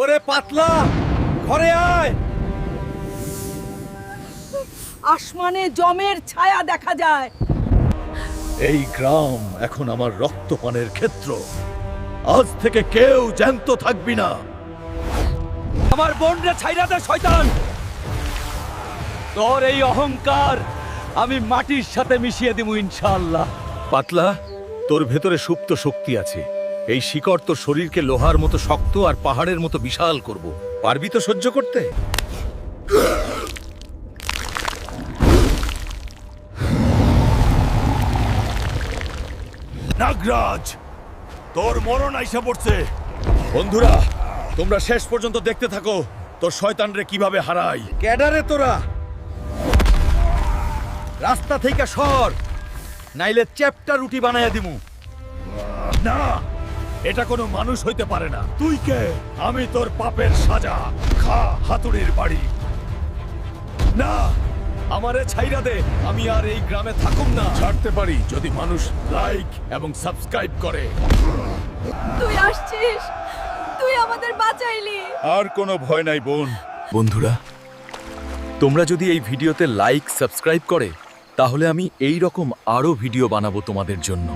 ওরে পাতলা, ঘরে আয়। আসমানে জমের ছায়া দেখা যায়। এই গ্রাম এখন আমার রক্তপানের ক্ষেত্র। আজ থেকে কেউ জ্যান্ত থাকবি না। আমার বোনরে ছাইরা দে শয়তান। তোর এই অহংকার আমি মাটির সাথে মিশিয়ে দিব ইনশাআল্লাহ। পাতলা, তোর ভেতরে সুপ্ত শক্তি আছে। এই শিকড় তোর শরীরকে লোহার মতো শক্ত আর পাহাড়ের মতো বিশাল করব। পারবি তো সহ্য করতে? নাগরাজ, তোর মরণ আইসা পড়ছে। বন্ধুরা, তোমরা শেষ পর্যন্ত দেখতে থাকো তোর শয়তানরে কিভাবে হারাই। ক্যাডারে তোরা রাস্তা থেকে সর, নাইলে চ্যাপ্টা রুটি বানাইয়া দিমু। না, এটা কোনো মানুষ হইতে পারে না। তুই কে? আমি তোর পাপের সাজা। খা হাতুড়ির বাড়ি। না, আমারে ছাইরা দে। আমি আর এই গ্রামে থাকুম না। ছাড়তে পারি যদি মানুষ লাইক এবং সাবস্ক্রাইব করে। তুই আসছিস, তুই আমাদের বাঁচাইলি। আর কোনো ভয় নাই বোন। বন্ধুরা, তোমরা যদি এই ভিডিওতে লাইক সাবস্ক্রাইব করে, তাহলে আমি এই রকম আরো ভিডিও বানাবো তোমাদের জন্য।